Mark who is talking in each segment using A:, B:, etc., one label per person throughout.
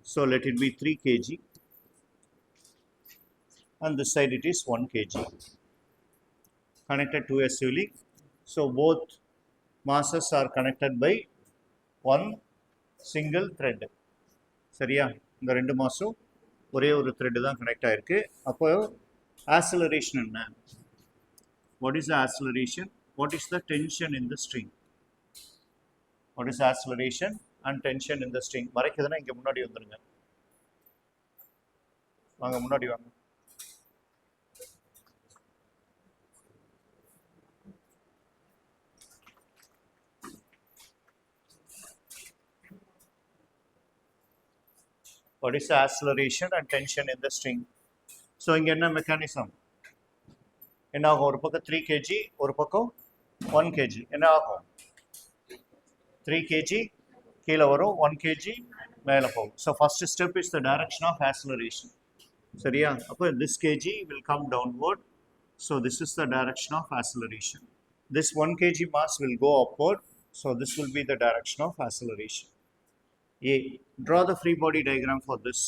A: So let it be 3 kg, and this side it is 1 kg connected to a sibling. So both masses are connected by one single thread. சரியா? இந்த ரெண்டு மாஸும் ஒரே ஒரு thread தான் connect ஆயிருக்கு. அப்போ acceleration என்ன? What is the acceleration? What is the tension in the string? What is the acceleration and tension in the string? மறைக்குதுன்னா இங்க முன்னாடி வந்துருங்க. வாங்க முன்னாடி வாங்க. What is the acceleration and tension in the string? So இங்க என்ன mechanism? என்ன ஆகும்? ஒரு பக்கம் 3 kg, ஒரு பக்கம் 1 kg. என்ன ஆகும்? 3 kg கீழே வரும், 1 kg மேலே போகும். So first step is the direction of acceleration. சரியா? அப்போ this kg will come downward. So this is the direction of acceleration. This 1 kg mass will go upward. So this will be the direction of acceleration. A. Draw the free body diagram for this.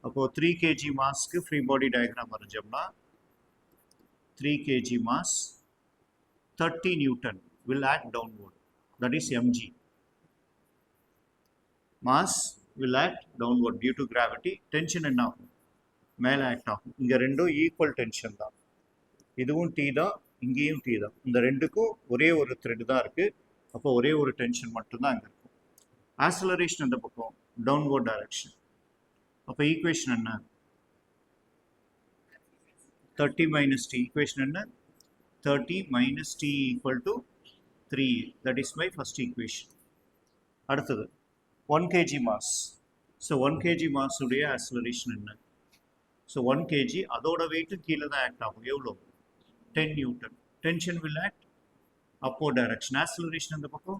A: அப்போ 3 kg mass க்கு free body diagram வரைஞ்சோம்னா 3 kg mass 30 Newton will act downward. That is mg. Mass will act downward due to gravity. Tension என்ன ஆகும்? மேலே act ஆகும். இங்கே ரெண்டும் equal tension தான். இதுவும் T தான், இங்கேயும் T தான். இந்த ரெண்டுக்கும் ஒரே ஒரு த்ரெட் தான் இருக்குது. அப்போ ஒரே ஒரு டென்ஷன் மட்டும்தான் அங்கே இருக்கும். ஆக்சலரேஷன் அந்த பக்கம் டவுன்வர்ட் டைரக்ஷன். அப்போ ஈக்குவேஷன் என்ன? 30 minus T. Equation என்ன? 30 minus T equal to 3. That is my first equation. அடுத்தது 1 kg mass. So 1 kg mass உடைய acceleration என்ன? So 1 kg அதோட weight கீழே தான் ஆக்ட் ஆகும். எவ்வளோ? 10 Newton. Tension will act upward direction. Acceleration அந்த பக்கம்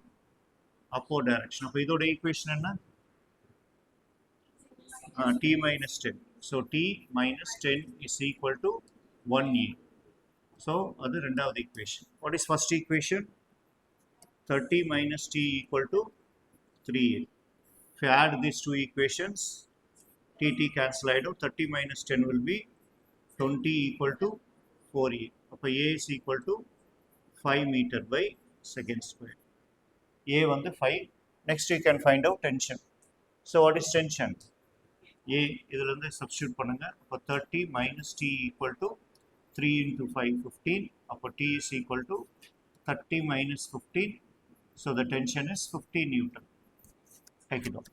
A: upward direction. அப்போ இதோட equation என்ன? T minus 10. So T minus 10 is equal to 1A. So அது ரெண்டாவது equation. What is first equation? 30 minus T equal to 3A. If you add these two equations, T cancel out. 30 minus 10 will be 20 equal to 4A. அப்போ A is equal to 5 meter by second square. A வந்து 5. Next you can find out tension. So what is tension? A இதில் இருந்து substitute பண்ணுங்க. அப்போ 30 minus T equal to 3 into 5, 15. அப்போ T is equal to 30 minus 15. So the tension is 15 Newton. Take it out.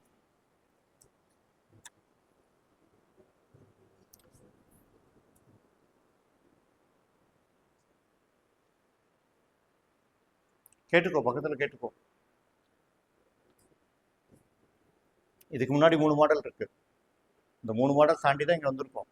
A: கேட்டுக்கோ, பக்கத்தில் கேட்டுக்கோ. இதுக்கு முன்னாடி 3 மாடல் இருக்கு. இந்த 3 மாடல் தாண்டி தான் இங்கே வந்திருக்கோம்.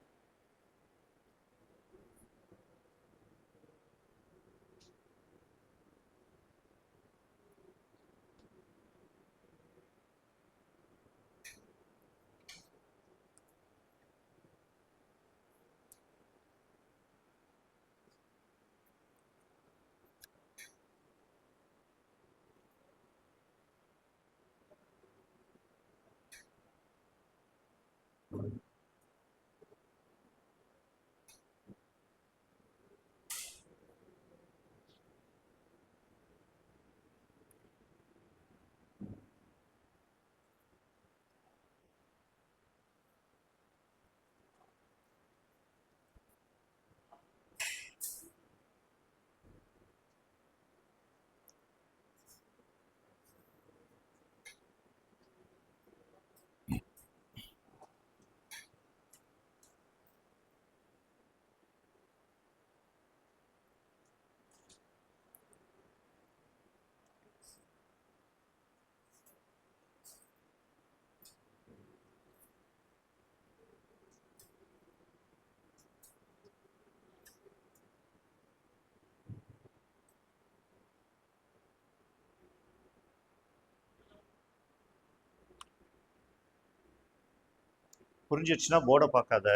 A: புரிஞ்சிடுச்சுன்னா போர்டை பார்க்காத.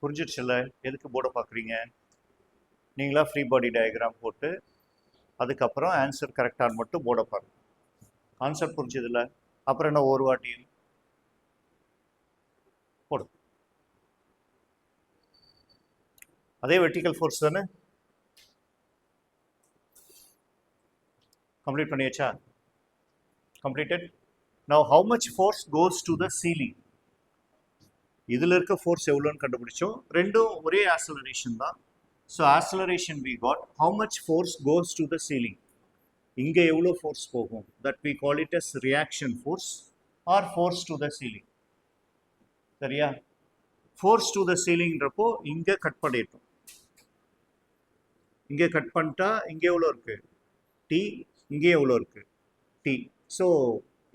A: புரிஞ்சிடுச்சுல்ல? எதுக்கு போர்டை பார்க்குறீங்க? நீங்களா ஃப்ரீ பாடி டயக்ராம் போட்டு அதுக்கப்புறம் ஆன்சர் கரெக்டானு மட்டும் போர்டை பாருங்க. கான்செப்ட் புரிஞ்சதில்ல? அப்புறம் என்ன ஒரு வாட்டியும் போடு. அதே வெர்டிக்கல் ஃபோர்ஸ் தானே? கம்ப்ளீட் பண்ணியாச்சா? Completed. Now how much force goes to the ceiling? இதில் இருக்க ஃபோர்ஸ் எவ்வளோன்னு கண்டுபிடிச்சோம். ரெண்டும் ஒரே ஆக்சலரேஷன் தான். So acceleration we got. How much force goes to the ceiling? இங்கே எவ்வளோ ஃபோர்ஸ் போகும்? That we call it as reaction force or force to the ceiling. சரியா? ஃபோர்ஸ் டு த சீலிங்கிறப்போ இங்கே கட் பண்ணிட்டோம். இங்கே கட் பண்ணிட்டா இங்கே எவ்வளோ இருக்குது? டி. இங்கே எவ்வளோ இருக்குது? டி. ஸோ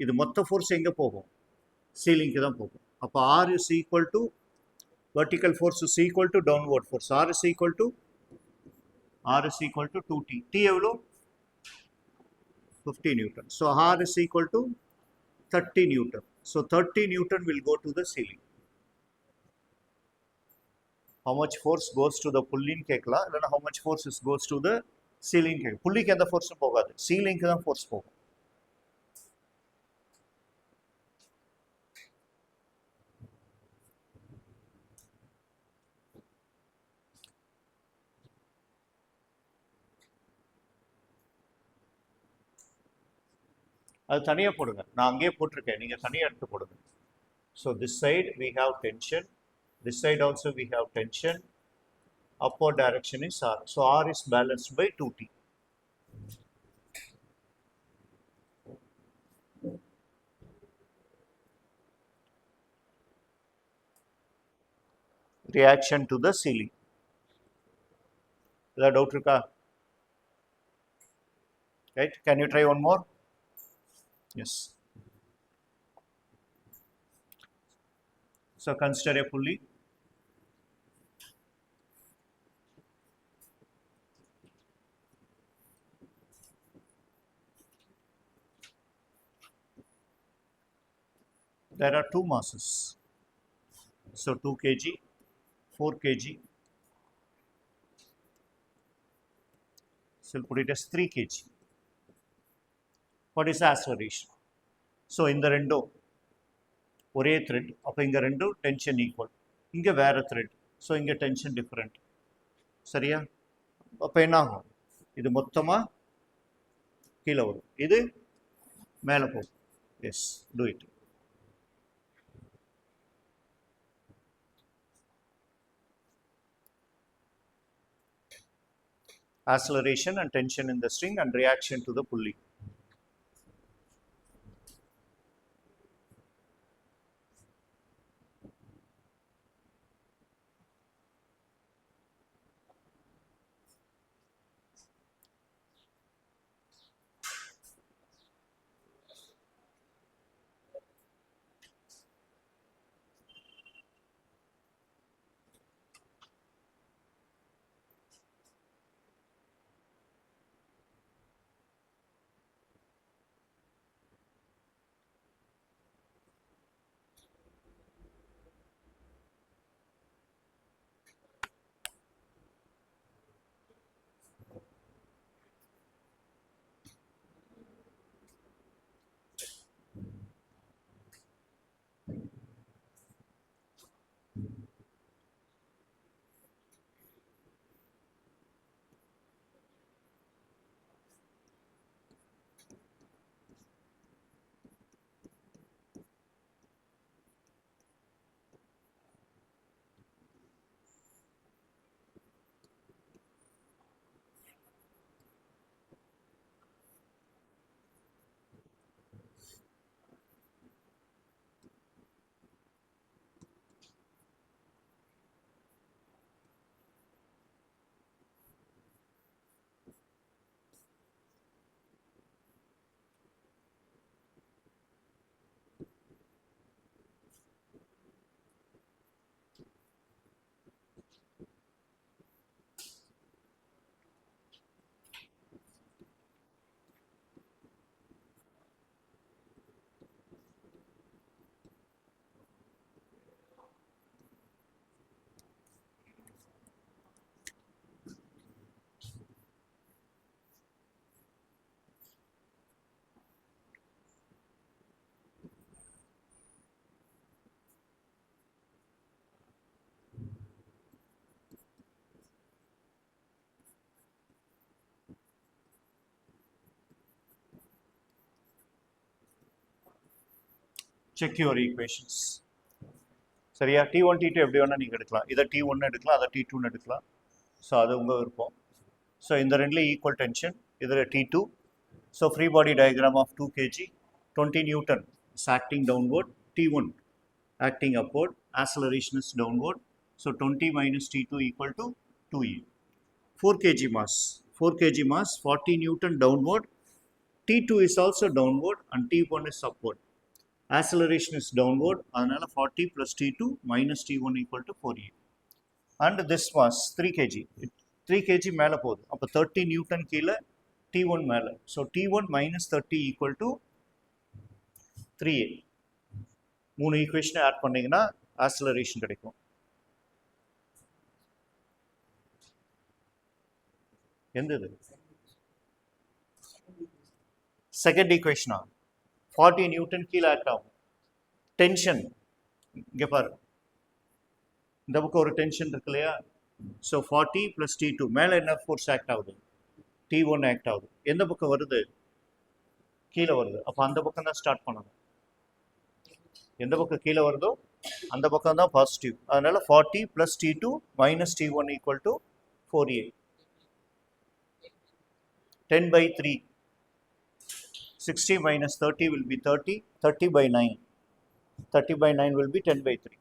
A: இது மொத்த ஃபோர்ஸ் எங்கே போகும்? சீலிங்க்கு தான் போகும். அப்போ R is equal to vertical force is equal to downward force. R is equal to 2T. T எவ்வளோ? 50 Newton. So R is equal to 30 Newton. So 30 Newton will go to the ceiling. How much force goes to the pulley கேட்கலாம், இல்லைன்னா how much force goes to the ceiling கேட்கலாம். புள்ளிக்கு எந்த ஃபோர்ஸும் போகாது, சீலிங்க்கு தான் force போகும். அது தனியாக போடுங்க, நான் அங்கேயே போட்டிருக்கேன், நீங்கள் தனியாக எடுத்து போடுங்க. So this side we have tension, this side also we have tension, upward direction is R. So R is balanced by 2T. Reaction to the ceiling. Is that doubt இருக்கா? Right? Can you try one more? Yes. So consider a pulley. There are two masses. So 2 kg, 4 kg. So we'll put it as 3 kg. What is the acceleration? So in the ரெண்டும் ஒரே thread, அப்போ இங்கே ரெண்டும் tension equal, இங்கே வேறு thread, so இங்கே tension different. சரியா? அப்போ என்ன ஆகும்? இது மொத்தமாக கீழே வரும், இது மேலே போகும். Yes, do it. Acceleration and tension in the string and reaction to the pulley. check your equations. சரியா? T1 T2 எப்படி வேணா நீங்கள் எடுக்கலாம். இதை T1 எடுக்கலாம், அதை T2 எடுக்கலாம். ஸோ அது உங்கள் விருப்பம். ஸோ இந்த ரெண்டுல ஈக்குவல் டென்ஷன், இதில் T2. So free body diagram of 2 kg, 20 Newton is acting downward, T1 acting upward, acceleration is downward. So 20 minus T2 equal to 2e. 4 kg mass, 40 Newton downward, T2 is also downward and T1 is upward. Acceleration is downward, அதனால 40 plus T2 minus T1 equal to 4e. And this mass 3 kg, 3 kg மேலே போகுது, அப்போ 30 Newton கீழே, T1 மேலே. So T1 minus 30 equal to 3a. 3 ஈக்குவேஷனை add பண்ணிங்கன்னா acceleration கிடைக்கும். எந்த இது? செகண்ட் ஈக்குவேஷனா? 40 நியூட்டன் கீழே ஆக்ட் ஆகும். டென்ஷன் இங்கே பாரு, இந்த பக்கம் ஒரு டென்ஷன் இருக்கு இல்லையா? ஸோ 40 + T2 மேலே என்ன ஃபோர்ஸ் ஆக்ட் ஆகுது? T1 ஆக்ட் ஆகுது. எந்த பக்கம் வருது? கீழே வருது. அப்போ அந்த பக்கம் தான் ஸ்டார்ட் பண்ணணும். எந்த பக்கம் கீழே வருதோ அந்த பக்கம் தான் பாசிட்டிவ். அதனால 40 + T2 minus T1 equal to 4a. 10/3. 60 minus 30 will be 30. 30/9. 30/9 will be 10/3.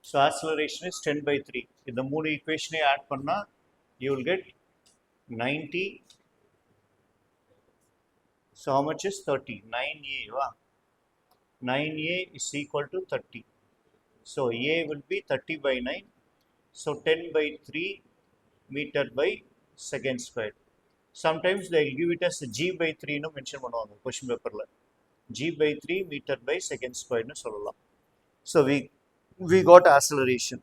A: So acceleration is 10/3. இந்த மூணு ஈக்குவேஷனை ஆட் பண்ணா you will get 90. So how much is 30? 9a. வா, 9a is equal to 30. So a will be 30/9. So 10/3 meter by second square. Sometimes they will give it as g/3 னு mention பண்ணுவாங்க question பேப்பர்ல. g/3 meter by second square னு சொல்லலாம். So we got acceleration.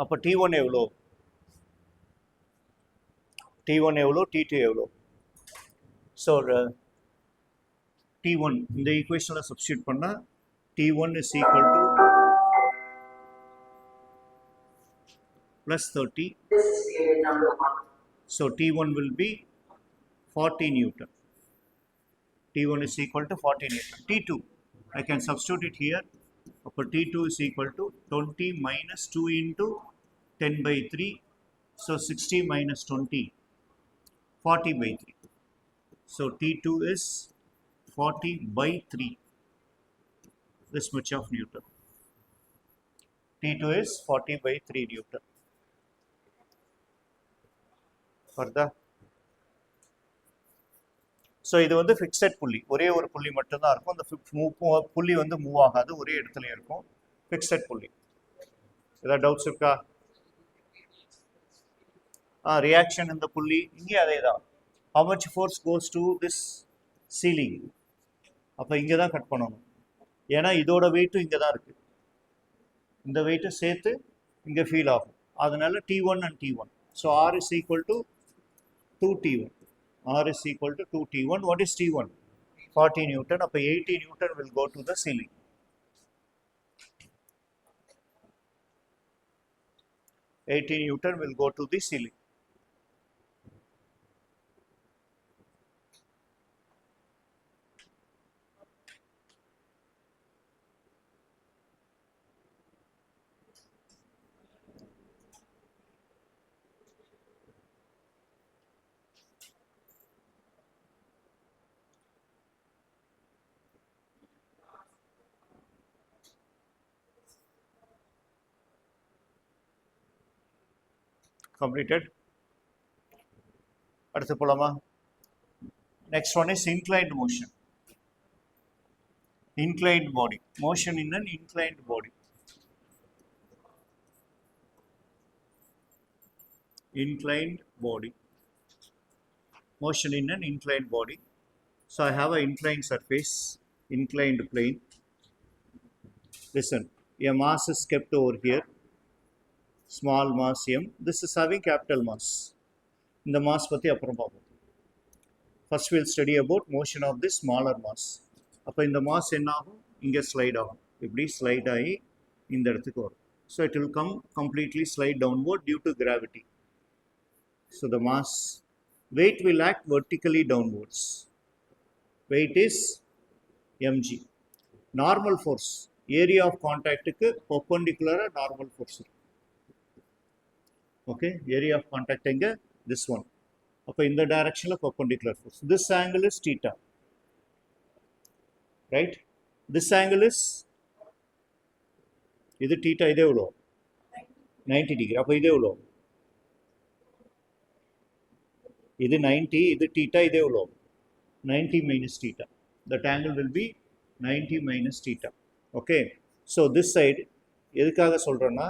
A: அப்போ T1 எவ்வளோ? T1 எவ்வளோ? T2 எவ்வளோ? So T1 இந்த ஈக்குவேஷனில் சப்ஸ்டியூட் பண்ணால் T1 is equal to plus 30. So T1 will be 40 Newton. T1 is equal to 40 Newton. T2, I can substitute it here. அப்போ T2 is equal to 20 minus 2 into 10/3. So 60 minus 20, 40/3. So T2 is 40/3. This much of Newton. T2 is 40/3 Newton. Further. So இது வந்து fixed புள்ளி, ஒரே ஒரு புள்ளி மட்டும்தான் இருக்கும். அந்த புள்ளி வந்து மூவ் ஆகாது, ஒரே இடத்துல இருக்கும். ஃபிக்ஸட் புள்ளி. ஏதாவது டவுட்ஸ் இருக்கா? ரியாக்ஷன் இந்த புள்ளி இங்கே அதே தான். how much force goes to this ceiling? அப்போ இங்கே தான் கட் பண்ணணும், ஏன்னா இதோட வெயிட்டும் இங்கே தான் இருக்குது. இந்த வெயிட்டும் சேர்த்து இங்கே ஃபீல் ஆகும். அதனால T1 and T1. So R is equal to 2T1. R is equal to 2T1. What is T1? 40 Newton. Up 80 Newton will go to the ceiling. 80 Newton will go to the ceiling. Completed. அடுத்து போலாமா? Next one is inclined motion. Inclined body. Motion in an inclined body. Inclined body. Motion in an inclined body. So I have an inclined surface, inclined plane. Listen, a mass is kept over here. Small mass m. This is having capital mass. இந்த mass பற்றி அப்புறம் பார்ப்போம். First will study about motion of the smaller mass. அப்போ இந்த mass என்ன ஆகும், இங்கே slide ஆகும், இப்படி ஸ்லைட் ஆகி இந்த இடத்துக்கு வரும். So it will come completely slide downward due to gravity. So the mass weight will act vertically downwards. Weight is mg. Normal force, area of contact க்கு perpendicular normal force. Okay, area of contact எங்க, this one. அப்போ இந்த directionல perpendicular force. This angle is theta, right? This angle is, இது theta, இது எவ்வளோ, 90 degree. அப்போ இது எவ்வளோ, இது 90, இது theta, இது எவ்வளோ, 90 minus theta. That angle will be 90 minus theta. Okay, so this side எதுக்காக சொல்கிறேன்னா,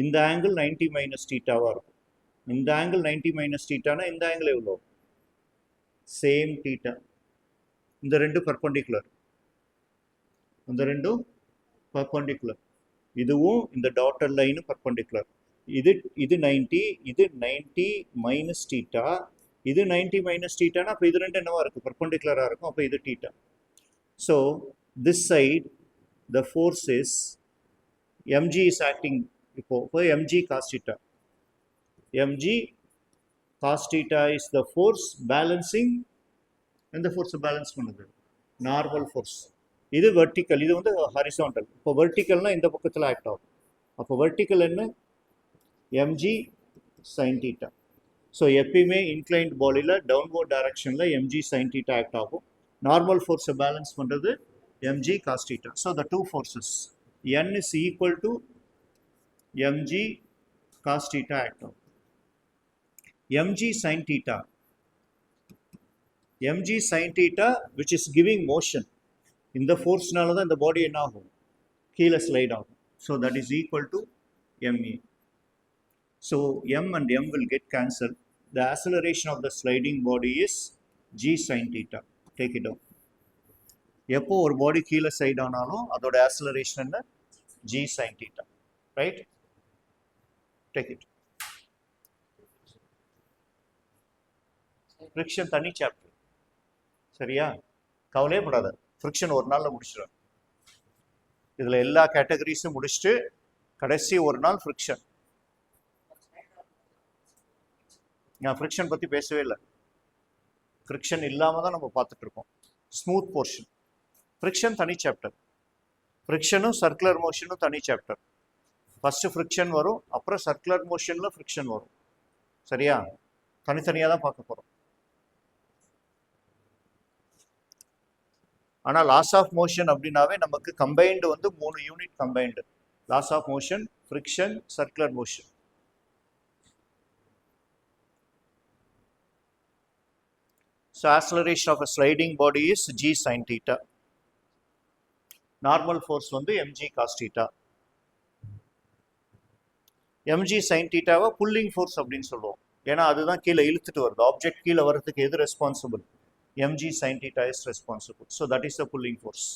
A: இந்த ஆங்கிள் 90 மைனஸ் தீட்டாவாக இருக்கும். இந்த ஆங்கிள் 90 மைனஸ் தீட்டானா இந்த ஆங்கிள் எவ்வளோ, சேம் தீட்டா. இந்த ரெண்டு பர்பண்டிகுலர், இந்த ரெண்டும் பர்பண்டிகுலர். இதுவும் இந்த டாட்டர் லைனு பர்பண்டிகுலர். இது 90, இது 90 மைனஸ் தீட்டா, இது 90 மைனஸ் தீட்டானா அப்போ இது ரெண்டு என்னவா இருக்கும், பர்பண்டிகுலராக இருக்கும். அப்போ இது தீட்டா. So this side the force is mg is acting. இப்போ mg cos theta, mg cos theta is the force balancing. எந்த ஃபோர்ஸ் பேலன்ஸ் பண்ணுது, நார்மல் ஃபோர்ஸ். இது வெர்டிக்கல், இது வந்து ஹாரிசான்டல். இப்போ வெர்டிக்கல்னா இந்த பக்கத்தில் ஆக்ட் ஆகும். அப்போ வெர்டிக்கல் என்ன, mg sin theta. ஸோ எப்பயுமே இன்க்ளைன்ட் பாடியில் டவுன்வர்ட் டைரக்ஷனில் mg sin theta ஆக்ட் ஆகும். நார்மல் ஃபோர்ஸை பேலன்ஸ் பண்ணுறது mg cos theta. So the two forces n is equal to mg cos theta act out. mg sin theta, mg sin theta which is giving motion. இந்த ஃபோர்ஸ்னால தான் இந்த பாடி என்ன ஆகும், கீழே slide ஆகும். So that is equal to ma. So m and m will get cancelled. The acceleration of the sliding body is g sin theta. Take it down. எப்போ ஒரு பாடி கீழே சைட் ஆனாலும் அதோட ஆக்சலரேஷன் என்ன, g sin theta, right? Take it. Friction தனி chapter, சரியா, கவலையே படாத. ஃப்ரிக்ஷன் ஒரு நாளில் முடிச்சிடும். இதில் எல்லா கேட்டகரிஸும் முடிச்சுட்டு கடைசி ஒரு நாள் ஃப்ரிக்ஷன். நான் ஃப்ரிக்ஷன் பற்றி பேசவே இல்லை. ஃப்ரிக்ஷன் இல்லாமல் தான் நம்ம பார்த்துட்டு இருக்கோம். ஸ்மூத் போர்ஷன், ஃப்ரிக்ஷன் தனி சாப்டர். ஃப்ரிக்ஷனும் சர்க்குலர் மோஷனும் தனி சாப்டர். ஃபஸ்ட்டு ஃப்ரிக்ஷன் வரும், அப்புறம் சர்க்குலர் மோஷனில் ஃப்ரிக்ஷன் வரும். சரியா, தனித்தனியாக தான் பார்க்க போகிறோம். ஆனால் லாஸ் ஆஃப் மோஷன் அப்படின்னாவே நமக்கு கம்பைன்டு வந்து 3 unit combined. Laws of motion, friction, circular motion. So acceleration of a sliding body is g sin theta. Normal force வந்து mg cos theta. mg sin theta வா புல்லிங் ஃபோர்ஸ் அப்படின்னு சொல்லுவோம். ஏன்னா அதுதான் கீழே இழுத்துட்டு வருது. ஆப்ஜெக்ட் கீழே வர்றதுக்கு எது responsible, mg sin theta is responsible. So that is the pulling force.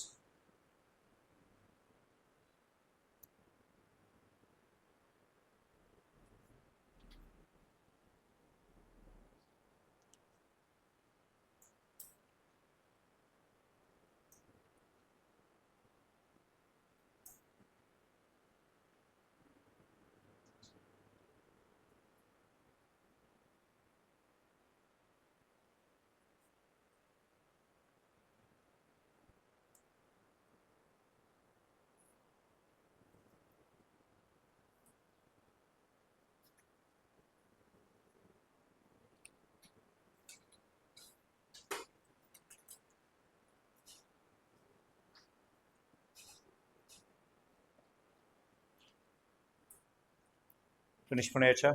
A: Finish பண்ணியாச்சா?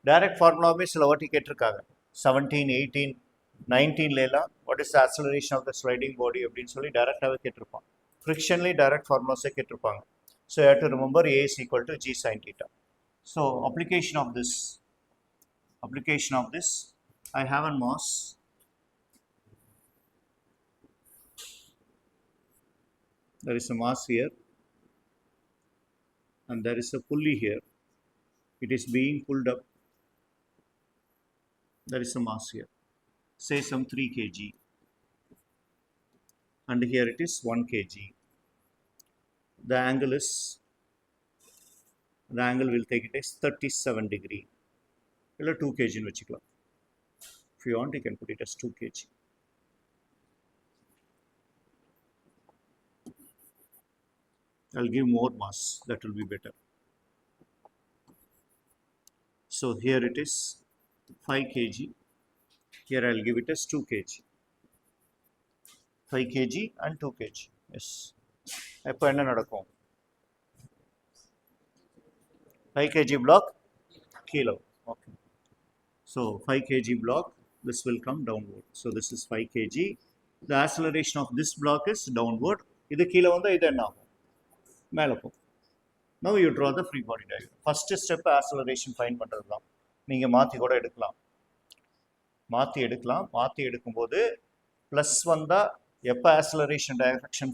A: டைரக்ட் ஃபார்முலாவே சில வாட்டி கேட்டிருக்காங்க. 17, 18, 19லாம் what is acceleration of the sliding body அப்படின்னு சொல்லி டைரக்டாகவே கேட்டிருப்பான். ஃப்ரிக்ஷன்லேயும் டைரக்ட் ஃபார்முலாஸே கேட்டிருப்பாங்க. So you have to remember a is equal to g sin theta. So application of this, I have a mass. There is a mass here. and there is a pulley here. It is being pulled up. There is a mass here, say some 3 kg, and here it is 1 kg. The angle will take it as 37 degree. 2 kg in vechikalam. If you want, you can put it as 2 kg. I'll give more mass, that will be better. So here it is 5 kg. Here I'll give it as 2 kg. 5 kg and 2 kg. Yes. எப்போ என்ன நடக்கும்? 5 kg block kilo. Okay. So 5 kg block, this will come downward. So this is 5 kg. The acceleration of this block is downward. இது கீழே வந்தா இது என்ன ஆகும்? மேலே போகும். Now you draw the free body diagram. First step acceleration find பண்றது தான். நீங்க மாத்தி கூட எடுக்கலாம். மாத்தி எடுக்கும்போது ப்ளஸ் வந்தா எப்போ ஆக்சலரேஷன் டைரக்ஷன்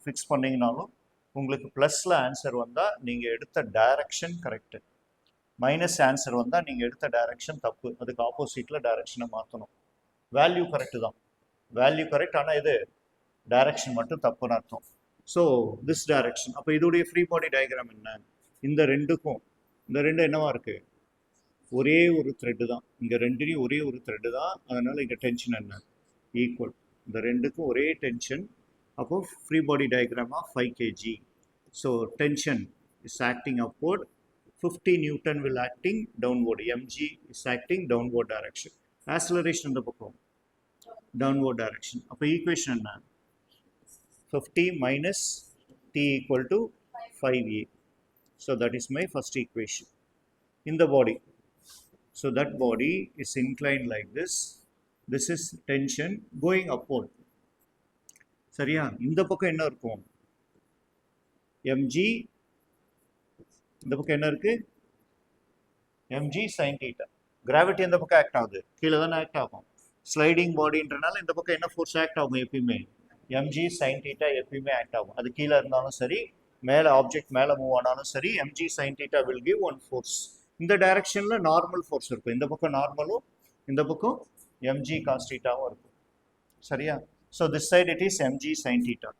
A: ஃபிக்ஸ் பண்ணிங்கனாலும் உங்களுக்கு ப்ளஸில் ஆன்சர் வந்தால் நீங்கள் எடுத்த டைரக்ஷன் கரெக்டு, மைனஸ் ஆன்சர் வந்தால் நீங்கள் எடுத்த டைரக்ஷன் தப்பு, அதுக்கு ஆப்போசிட்டில் டைரக்ஷனை மாற்றணும். வேல்யூ கரெக்டு தான், வேல்யூ கரெக்ட், ஆனால் இது டைரக்ஷன் மட்டும் தப்புன்னு அர்த்தம். So this direction. அப்போ இதோடைய ஃப்ரீ பாடி டயக்ராம் என்ன? இந்த ரெண்டும் என்னவா இருக்குது? ஒரே ஒரு த்ரெட்டு தான். இங்கே ரெண்டுலேயும் ஒரே ஒரு த்ரெட்டு தான், அதனால் இங்கே டென்ஷன் என்ன? ஈக்குவல். இந்த ரெண்டுக்கும் ஒரே டென்ஷன். அப்போ free body diagram of 5 kg. So tension is acting upward, 50 Newton will acting downward, mg is acting downward direction. Acceleration இந்த பக்கம் downward direction. அப்போ ஈக்குவேஷன் என்ன? 50 minus t equal to 5a. So that is my first equation. In the body, so that body is inclined like this. This is tension going upward. சரியா? இந்த பக்கம் என்ன இருக்கும்? mg. இந்த பக்கம் என்ன இருக்கு? mg sin theta. கிராவிட்டி இந்த பக்கம் ஆக்ட் ஆகுது, கீழே தானே ஆக்ட் ஆகும். ஸ்லைடிங் பாடின்றனால இந்த பக்கம் என்ன ஃபோர்ஸ் ஆக்ட் ஆகும்? எப்பயுமே mg sin theta எப்பயுமே ஆக்ட் ஆகும். அது கீழே இருந்தாலும் சரி, மேலே ஆப்ஜெக்ட் மேலே மூவ் ஆனாலும் சரி, mg sin theta will give one force. இந்த டைரக்ஷனில் நார்மல் ஃபோர்ஸ் இருக்கும். இந்த பக்கம் நார்மலும், இந்த பக்கம் mg cos thetaவும் இருக்கும். சரியா? So this side it is mg sin theta.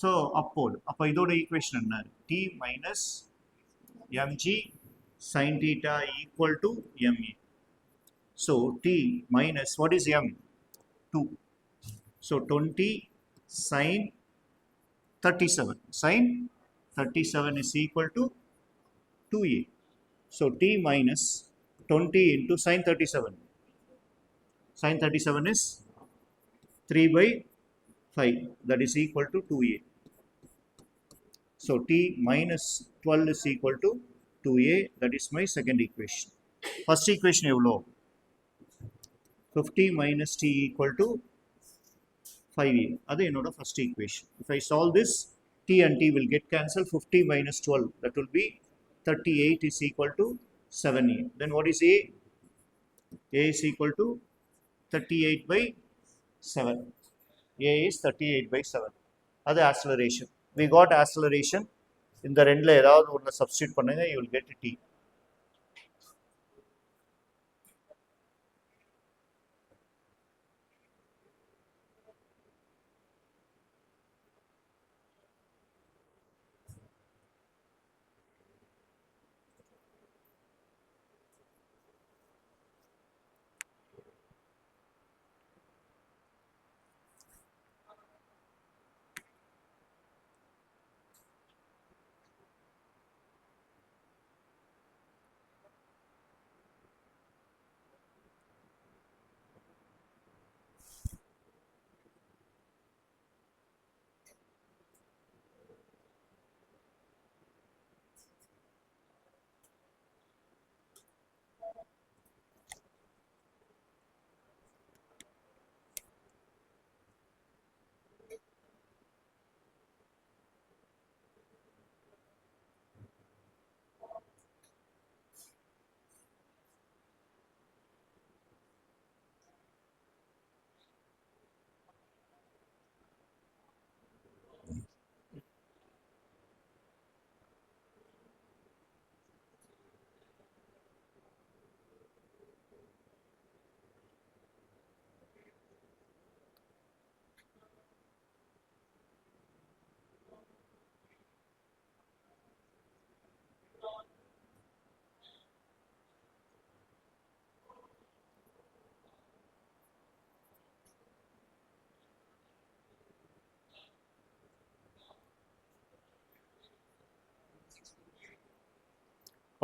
A: ஸோ அப்போது அப்போ இதோட ஈக்குவேஷன் என்ன? t minus mg sin theta equal to ma. So t minus what is m? 2. So 20 sin 37. Sin 37 is equal to 2a. So t minus 20 into sin 37. Sin 37 is 3 by 5. That is equal to 2a. So t minus 12 is equal to 2a. That is my second equation. First equation எவ்வளோ? 50 minus t equal to 5a. அது என்னோட first equation. If I solve this, t and t will get cancelled. 50 minus 12, that will be 38 is equal to 7a. Then what is a? A is equal to 38 by 7. A is 38 by 7. அது acceleration. We got acceleration. இந்த ரெண்டில் ஏதாவது ஒன்று substitute பண்ணுங்க, you will get t.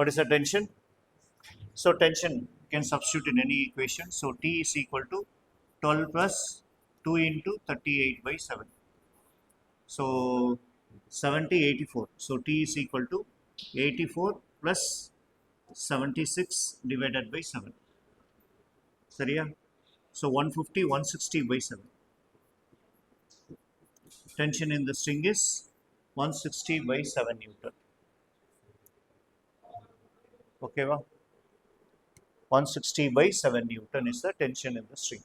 A: What is the tension? So tension can substitute in any equation. So T is equal to 12 plus 2 into 38 by 7. So 70, 84. So T is equal to 84 plus 76 divided by 7. Sariya? So 150, 160 by 7. Tension in the string is 160 by 7 Newton. Okay, va? 160 by 7 Newton is the tension in the string.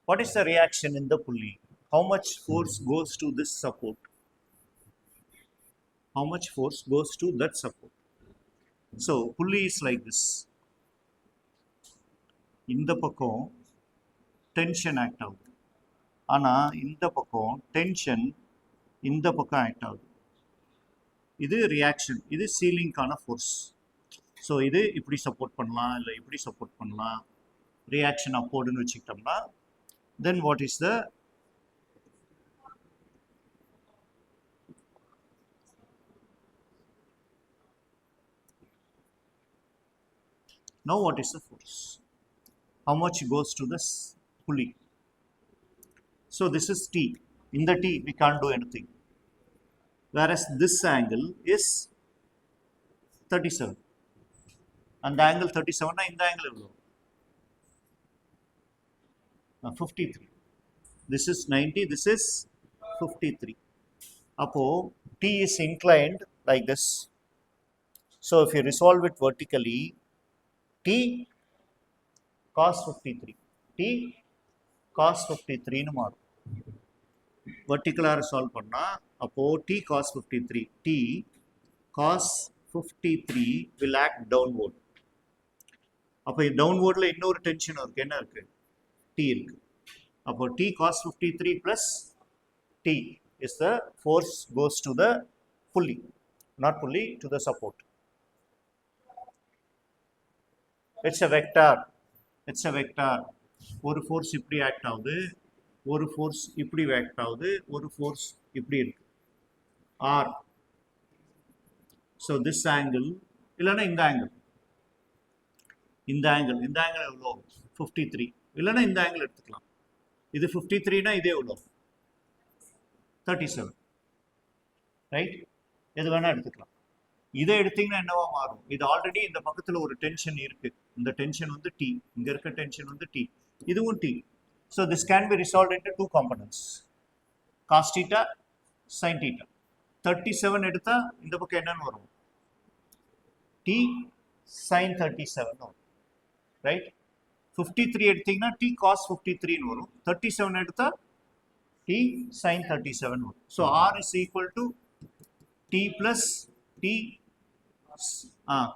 A: What is the reaction in the pulley? How much force goes to this support? How much force goes to that support? So pulley is like this. இந்த பக்கம் tension act ஆகுது. ஆனா இந்த பக்கம் tension இந்த பக்கம் act ஆகுது. இது reaction. இது சீலிங்கான force. ஸோ இது இப்படி சப்போர்ட் பண்ணலாம் இல்லை இப்படி சப்போர்ட் பண்ணலாம். ரியாக்ஷன் அப்போர்டுன்னு வச்சுக்கிட்டோம்னா then what is the now what is the force? How much goes to this pulley? So this is T. In the T we can't do anything. Whereas this angle is 37. And the angle 37 in the angle எவ்வளோ? 53. This is 90, this is 53. Appo T is inclined like this. So if you resolve it vertically, T cos 53. T cos 53 னு மாறும். வெர்டிகலாக resolve பண்ணா அப்போ T cos 53. T cos 53 will act downward. அப்போ டவுன்வர்டில் இன்னொரு tension இருக்கு. என்ன இருக்கு? T இருக்கு. அப்போ T cos 53 plus T is the force goes to the pulley, not pulley, to the support. It's a vector. It's a vector. ஒரு force இப்படி act ஆகுது, ஒரு force இப்படி ஆக்ட் ஆகுது, ஒரு force இப்படி இருக்கு. R. So this angle இல்லைன்னா இந்த angle. இந்த angle எவ்வளோ? 53. இல்லைன்னா இந்த angle எடுத்துக்கலாம். இது 53 னா இது எவ்வளோ? 37. ரைட்? எது வேணா எடுத்துக்கலாம். இதை எடுத்தீங்கன்னா என்னவா மாறும்? இது ஆல்ரெடி இந்த பக்கத்தில் ஒரு டென்ஷன் இருக்கு. இந்த டென்ஷன் வந்து T. இங்க இருக்க டென்ஷன் வந்து T. இதுவும் T. So this can be resolved into two components. Cos theta, sin theta. 37 எடுத்தா இந்த பக்கம் என்னன்னு வரும்? T sin 37 வரும். ரைட்? 53 எடுத்தீங்கன்னா T cos 53 னு வரும். 37 எடுத்தா T sin 37 வரும். So R is equal to T plus T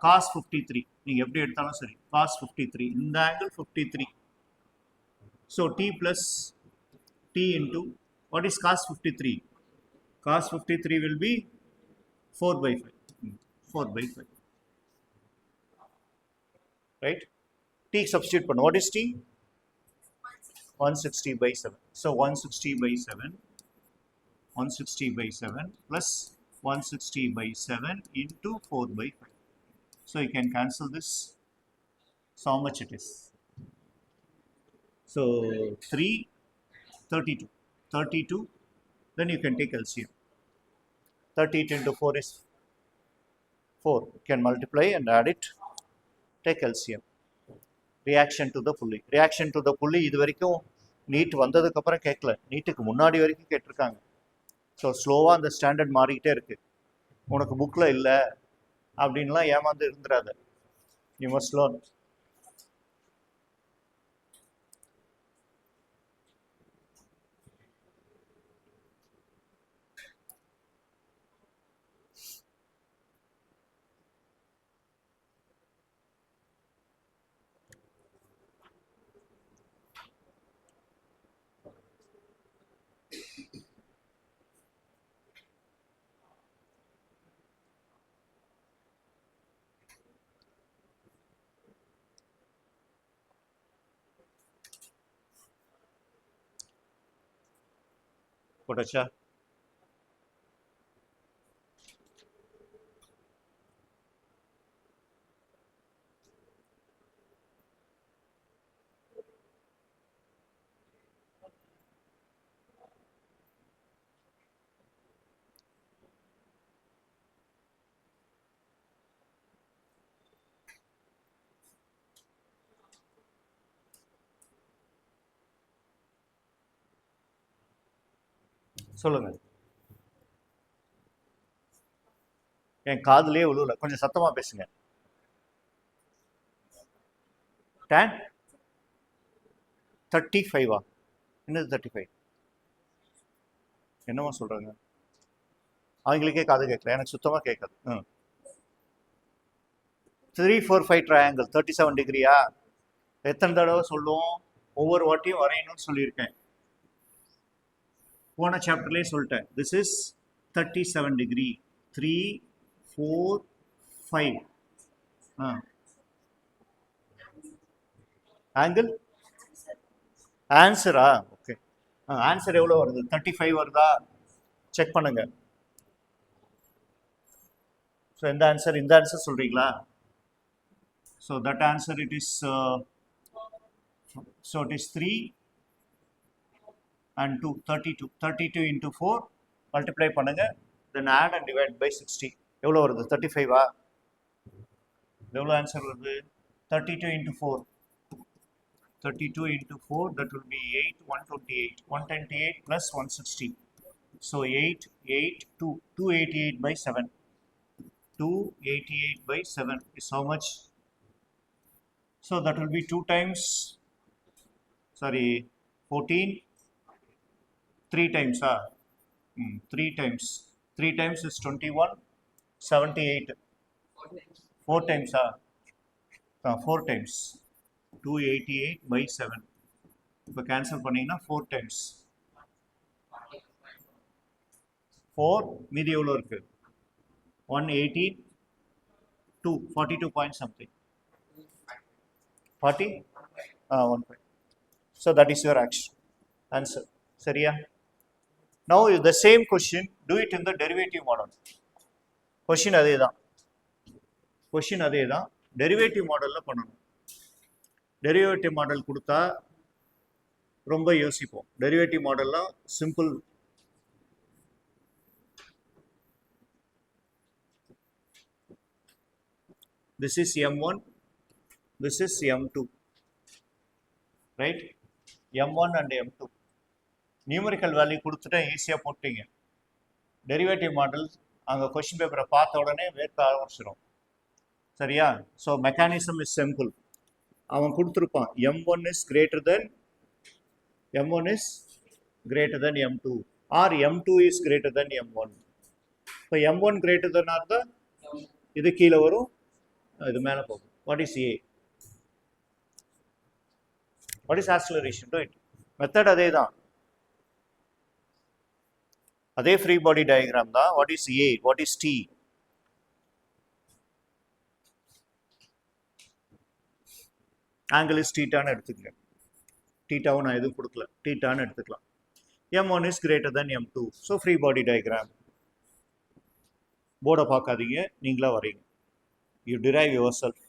A: cos 53. நீங்க எப்படி எடுத்தாலும் சரி. cos 53. இந்த angle 53. So T plus T into what is cos 53? Cos 53 will be 4 by 5. 4 by 5. Right? T substitute பண்ணு. What is T? 160 by 7. So 160 by 7. 160 by 7 plus 160 by 7 into 4 by 5. So you can cancel this. So how much it is? So 3, 32. 32. Then you can take LCM. 38 into 4 is 4. You can multiply and add it. Take LCM. Reaction to the pulley. Reaction to the pulley இது வரைக்கும் NEET வந்ததுக்கு அப்புறம் கேட்கல. நீட்டுக்கு முன்னாடி வரைக்கும் கேட்டிருக்காங்க. So ஸ்லோவாக அந்த ஸ்டாண்டர்ட் மாறிக்கிட்டே இருக்கு. உனக்கு புக்கில் இல்லை அப்படின்லாம் ஏமாந்து இருந்துடாத. You must learn. போட்டாச்சா? சொல்லுங்க. என் காதுலயே விழுவல, கொஞ்சம் சத்தமா பேசுங்க. tan 35 என்னது 35? என்னவா சொல்றாங்க? அவங்களுக்கே காது கேட்கல, எனக்கு சுத்தமா கேட்காது. 3, 4, 5 ட்ரையாங்கிள் 37 டிகிரியா? எத்தனை தடவை சொல்லுவோம்? ஒவ்வொரு வாட்டியும் வரையணும்னு சொல்லியிருக்கேன். போன சாப்டர்லேயே சொல்லிட்டேன். This is 37 degree. 3, 4, 5 ஆங்கிள் ஆன்சரா? ஓகே, ஆன்சர் எவ்வளோ வருது? 35 வருதா? செக் பண்ணுங்க. ஸோ இந்த ஆன்சர் சொல்றீங்களா? So that answer it is so it is 3 and 2, 32. 32 into 4 multiply பண்ணுங்க, then add and divide by 60. எவ்வளோ வருது? 35 எவ்வளோ ஆன்சர் வருது? 32 into 4. 32 into 4, that will be 8, 128. 128 plus 160. So 8, 8, 2. 288 by 7. 288 by 7 is how much? So that will be 2 times, sorry, 14. 3 times, 3 times. 3 times is 21, 78. 4 times, 4 times. 288 by 7. இப்போ cancel பண்ணீங்கன்னா 4 times. 4 மீதி எவ்வளோ இருக்கு? 180, 2, 42 point something. 40? 1 point. So that is your answer. சரியா? Now the same question, do it in the derivative model. Question அதே தான், derivative மாடலில் பண்ணணும். டெரிவேட்டிவ் மாடல் கொடுத்தா ரொம்ப யோசிப்போம். டெரிவேட்டிவ் மாடல்லாம் simple. This is m1, this is m2, right? m1 and m2 numerical value கொடுத்துட்டா ஈஸியாக போட்டீங்க. டெரிவேட்டிவ் மாடல் அங்கே கொஸ்டின் பேப்பரை பார்த்த உடனே வேர்க்க ஆரம்பிச்சிடும். சரியா? So mechanism is simple. அவன் கொடுத்துருப்பான் m1 is greater than m2 or m2 is greater than m1. இப்போ m1 greater than இருந்தால் இது கீழே வரும், இது மேலே போகும். What is a? What is acceleration? Right, method அதே தான், அதே ஃப்ரீ பாடி டயக்ராம் தான். What is a? What is t? Angle is டீட்டான்னு எடுத்துக்கங்க. டீட்டாவும் நான் எதுவும் கொடுக்கல, டீட்டான்னு எடுத்துக்கலாம். m1 is greater than m2. So free body diagram. போர்டை பார்க்காதீங்க, நீங்களா வரீங்க. You drive your self.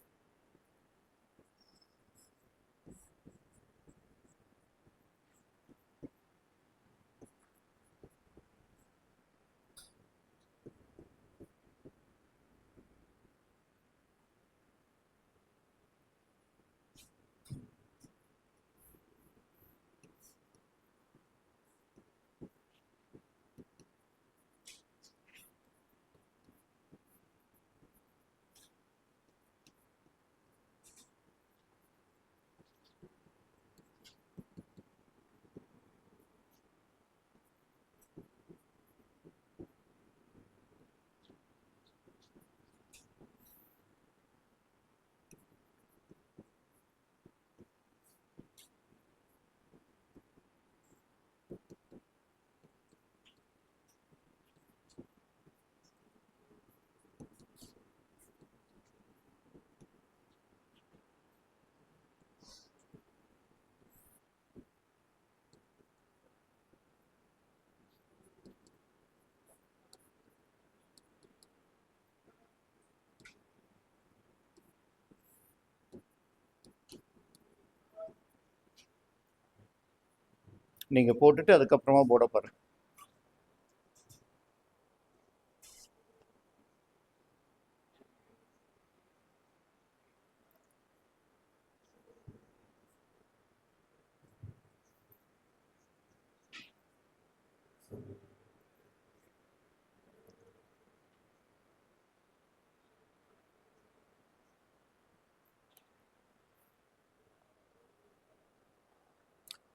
A: நீங்கள் போட்டுட்டு அதுக்கப்புறமா போட பாருங்க.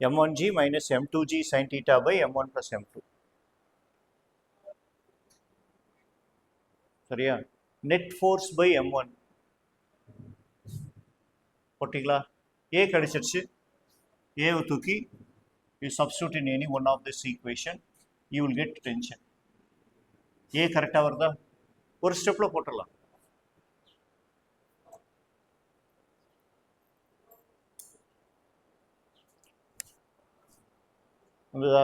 A: m1g minus m2g sin theta by m1 plus m2. சரியா? நெட் ஃபோர்ஸ் பை m1 போட்டிங்களா? ஏ கிடைச்சிருச்சு. ஏவை தூக்கி you substitute in any one of this equation, you will get tension. ஏ கரெக்டாக வருதா? ஒரு ஸ்டெப்பில் போட்டுடலாம். வந்துதா?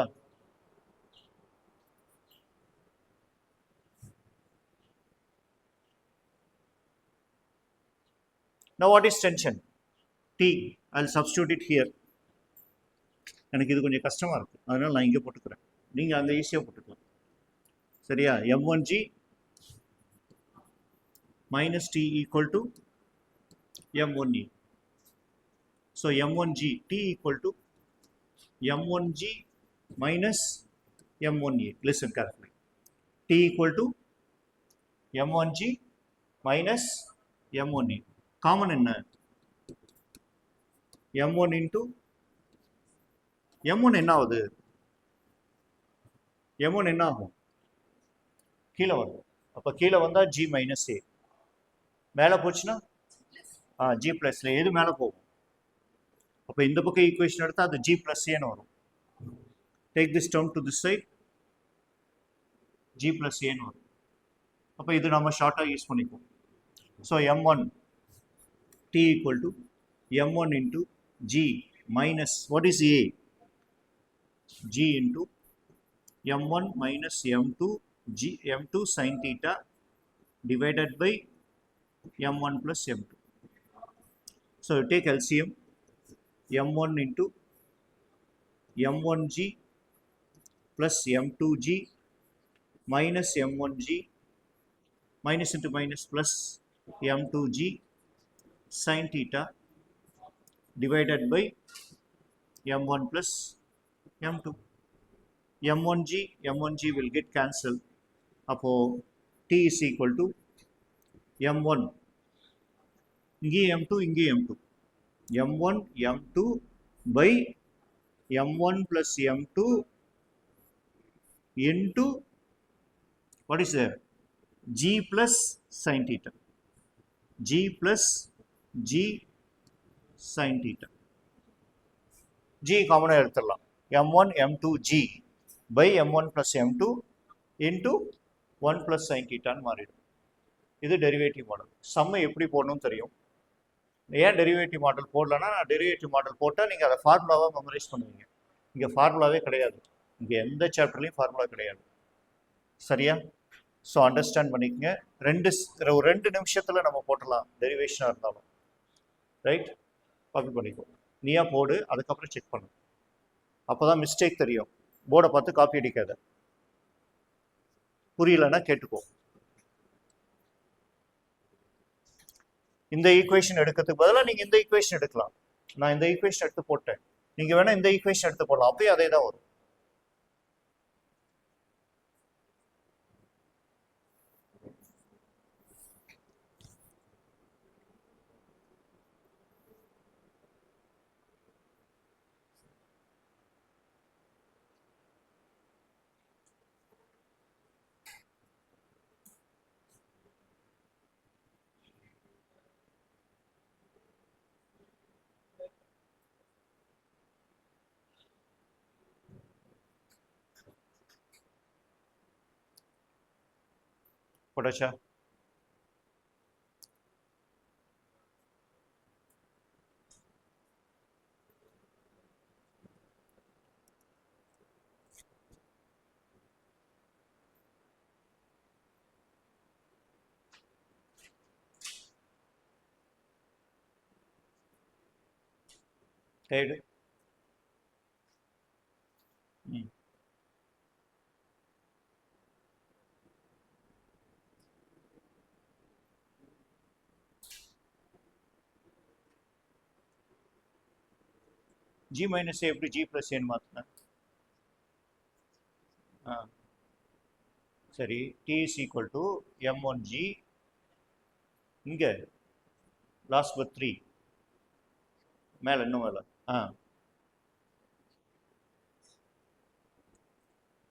A: Now what is tension? T. I'll substitute it here. எனக்கு இது கொஞ்சம் கஷ்டமாக இருக்குது, அதனால் நான் இங்கே போட்டுக்கிறேன். நீங்கள் அங்கே ஈஸியாக போட்டுக்கலாம். சரியா? m1g minus T equal to m1e. So m1g, T equal to m1g minus m1e. Listen carefully. T equal to m1g minus m1e. Common என்ன? m1 into m1 என்ன ஆகுது? m1 என்ன ஆகும்? கீழே வரும். அப்போ கீழே வந்தால் g minus a. மேலே போச்சுன்னா g plus a. எது மேலே போகும்? அப்போ இந்த பக்கம் ஈக்குவேஷன் எடுத்தால் அது g plus a ன்னு வரும். Take this term to this side. g plus a ன்னு வரும். அப்போ இது நம்ம ஷார்ட்டாக யூஸ் பண்ணிக்குவோம். So m1 t equal to m1 into g minus, what is a? g into m1 minus m2 g m2 sin theta divided by m1 plus m2. So you take LCM, m1 into m1g plus m2g minus m1g, minus into minus plus m2g sin theta divided by m1 plus m2. m1g will get cancelled. அப்போ t is equal to m1, இங்கே m2, இங்கே m2, m1 m2 by m1 plus m2 into what is there? g plus sin theta. g plus g sin theta. g common எடுத்துடலாம். m1 m2 g by m1 plus m2 into 1 plus sin theta மாறிடும். இது derivative model. சம்மை எப்படி போடணும்னு தெரியும். ஏன் derivative model போடலன்னா, நான் derivative model போட்டால் நீங்கள் அதை ஃபார்முலாவாக மெமரைஸ் பண்ணுவீங்க. இங்கே ஃபார்முலாவே கிடையாது. இங்கே எந்த சாப்டர்லையும் ஃபார்முலா கிடையாது. சரியா? ஸோ அண்டர்ஸ்டாண்ட் பண்ணிக்கங்க. ஒரு ரெண்டு நிமிஷத்தில் நம்ம போட்டலாம், டெரிவேஷனாக இருந்தாலும். ரைட்? காப்பி பண்ணிக்கோ. நீயா போடு, அதுக்கப்புறம் செக் பண்ணு. அப்போ தான் மிஸ்டேக் தெரியும். போர்டை பார்த்து காப்பி அடிக்காத. புரியலன்னா கேட்டுக்கோ. இந்த ஈக்குவேஷன் எடுக்கிறதுக்கு பதிலாக நீங்கள் இந்த ஈக்குவேஷன் எடுக்கலாம். நான் இந்த ஈக்குவேஷன் எடுத்து போட்டேன், நீங்கள் வேணால் இந்த ஈக்குவேஷன் எடுத்து போடலாம். அப்பயும் அதே தான் வரும். போட்டாச்சா? தேர்டு g minus a எப்படி g plus a மாற்றினேன்? சரி, t is equal to m1g, இங்கே லாஸ்ட் பட் 3 மேலே இன்னும் மேலே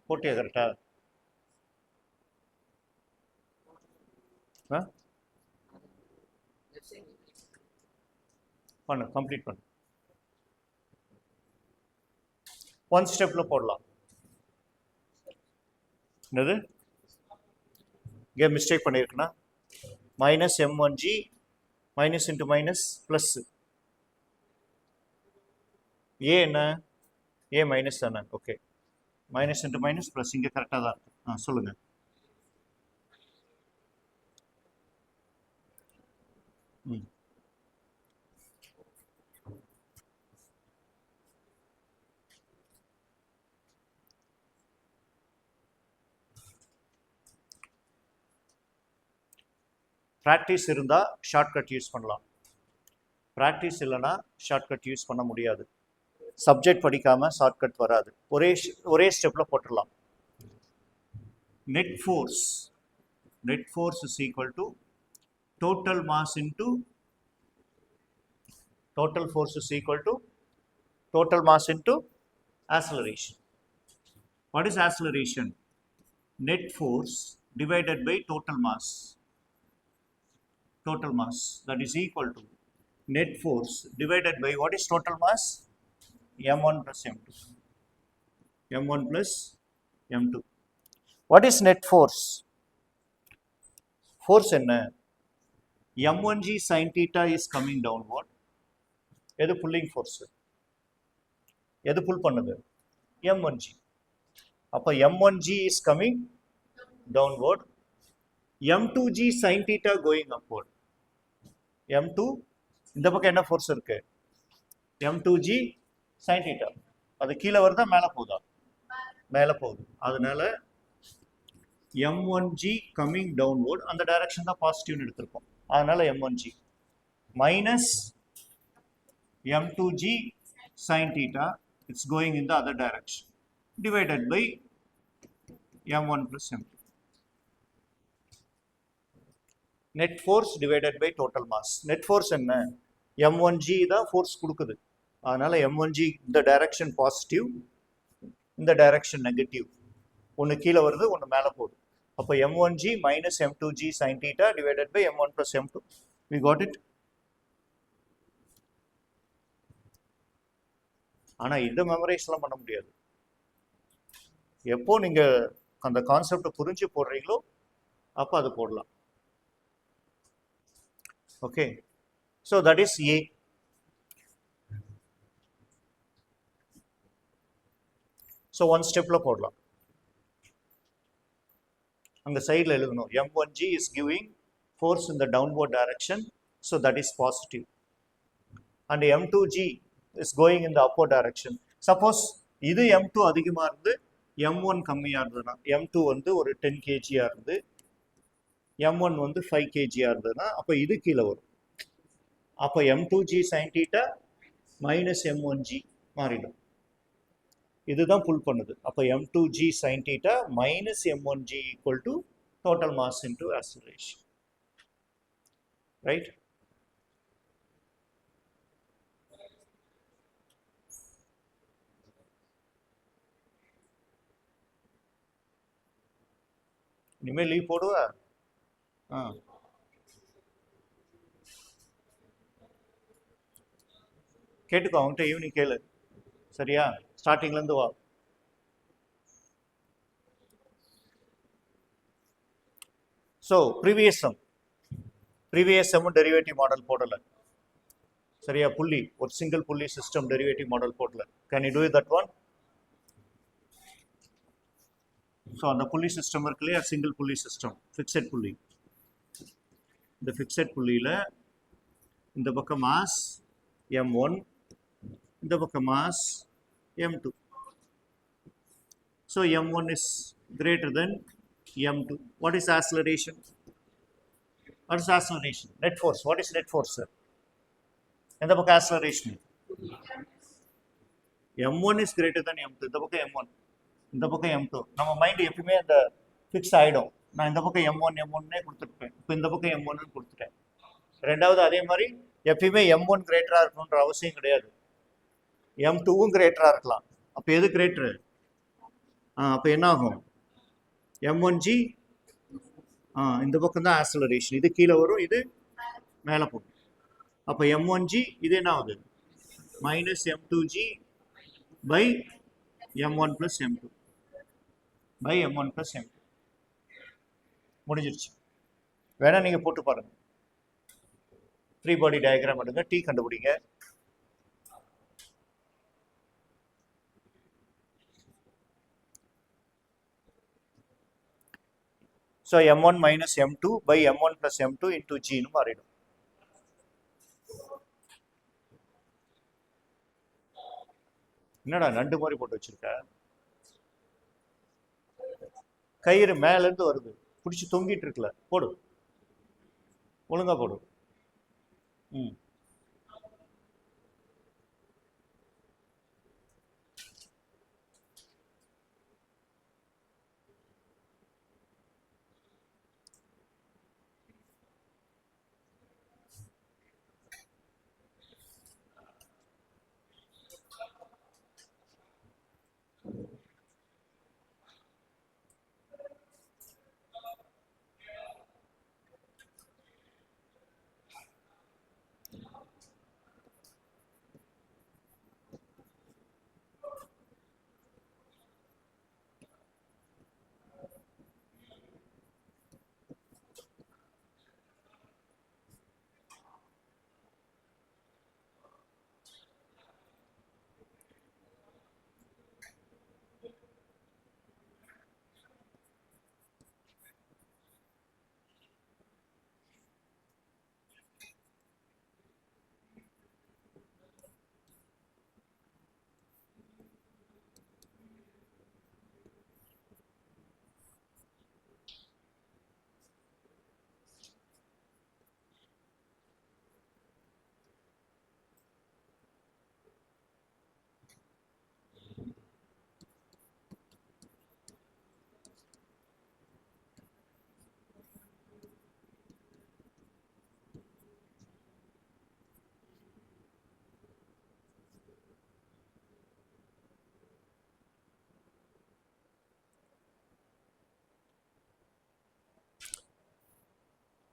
A: போட்டியா கரெக்டா? பண்ணு, கம்ப்ளீட் பண்ணு. ஒன் ஸ்டெப்ல போடலாம். என்னது இங்கே மிஸ்டேக் பண்ணியிருக்குன்னா minus m1g minus into minus plus A என்ன? ஏ மைனஸ் தானே? Okay, minus into minus plus இங்கே கரெக்டாக தான் இருக்கு. சொல்லுங்கள். ப்ராக்டிஸ் இருந்தால் ஷார்ட்கட் யூஸ் பண்ணலாம், ப்ராக்டிஸ் இல்லைன்னா ஷார்ட்கட் யூஸ் பண்ண முடியாது. சப்ஜெக்ட் படிக்காமல் ஷார்ட்கட் வராது. ஒரே ஸ்டெப்பில் போட்டுடலாம். Net force is equal to total mass into total force is equal to total mass into acceleration. What is acceleration? Net force divided by total mass. Total mass, that is equal to net force divided by what is total mass? m1 plus m2. m1 plus m2. What is net force? Force என்ன? m1g sin theta is coming downward. எது pulling force? எது புல் பண்ணுது? m1g. அப்போ m1g is coming downward. m2g sin theta going upward. m2 இந்த பக்கம் என்ன force இருக்கு? m2g sin theta. அது கீழே வருதா மேலே போகுதா? மேலே போகுது. அதனால m1g coming downward, அந்த டைரக்ஷன் தான் பாசிட்டிவ்னு எடுத்திருக்கோம். அதனால m1g minus m2g sin theta, it's going in the other direction, divided by m1 plus m2. Net force divided by total mass. Net force என்ன? m1g தான் ஃபோர்ஸ் கொடுக்குது. அதனால m1g இந்த direction positive, இந்த டைரக்ஷன் நெகட்டிவ். ஒன்று கீழே வருது, ஒன்று மேலே போகுது. அப்போ m1g minus m2g sin theta divided by m1 plus m2. We got it? ஆனால் இதை மெமரைஸ்லாம் பண்ண முடியாது. எப்போ நீங்கள் அந்த கான்செப்டை புரிஞ்சு போடுறீங்களோ அப்போ அது போடலாம். Okay, so that is a. So one ஸ்டெப்பில் போடலாம். அந்த சைடில் எழுதணும் m1g is giving force in the downward direction, so that is positive, and m2g is going in the upward direction. Suppose இது m2 அதிகமாக இருந்து m1 கம்மியாக இருந்ததுன்னா, m2 வந்து ஒரு 10 kg இருந்து m1 வந்து 5 kg இருந்ததுன்னா அப்போ இது கீழே வரும். அப்போ m2g sin theta minus m1g மாறிடும். இதுதான் புல் பண்ணுது. அப்போ m2g sin theta minus m1g equal to total mass into acceleration. Right? இனிமேல் லீவ் போடுவ? கேட்டுக்கோ, அவங்ககிட்ட ஈவினிங் கேளு. சரியா? ஸ்டார்டிங்லேருந்து வா. So previous some derivative model போடலை. சரியா? புள்ளி, ஒரு சிங்கிள் புள்ளி சிஸ்டம் டெரிவேட்டிவ் மாடல் போடல. Can you do that one? So அந்த புள்ளி சிஸ்டம் இருக்கு இல்லையா, சிங்கிள் புள்ளி சிஸ்டம், ஃபிக்ஸட் புள்ளி. இந்த ஃபிக்ஸட் புள்ளியில் இந்த பக்கம் மாஸ் m1, இந்த பக்கம் mass m2. So m1 is greater than m2. What is acceleration? What is acceleration? Net force. What is net force, sir? எந்த பக்கம் acceleration? m1 is greater than m2. இந்த பக்கம் m1, இந்த பக்கம் m2. நம்ம mind எப்பயுமே அந்த ஃபிக்ஸ் ஆகிடும். நான் இந்த பக்கம் m1 கொடுத்துருப்பேன், இப்போ இந்த பக்கம் m1 கொடுத்துட்டேன். ரெண்டாவது அதே மாதிரி எப்பயுமே m1 கிரேட்டராக இருக்கணுன்ற அவசியம் கிடையாது, m2வும் கிரேட்டராக இருக்கலாம். அப்போ எது கிரேட்டரு? அப்போ என்ன ஆகும்? m1g இந்த பக்கம் தான் ஆக்சலரேஷன், இது கீழே வரும், இது மேலே போகும். அப்போ m1g இது என்ன ஆகுது? Minus m2g by m1 + m2 by m1 + m2. முடிஞ்சிருச்சு. வேணா நீங்கள் போட்டு பாருங்கள். ஃப்ரீ பாடி டயக்ராம் எடுங்க, டி கண்டுபிடிங்க. So m1 minus m2 by m1 + m2 into ஜின்னு மாறிடும். என்னடா நண்டு மாதிரி போட்டு வச்சிருக்க? கயிறு மேலேருந்து வருது, பிடிச்சி தொங்கிட்டு இருக்குல்ல, போடு, ஒழுங்கா போடு.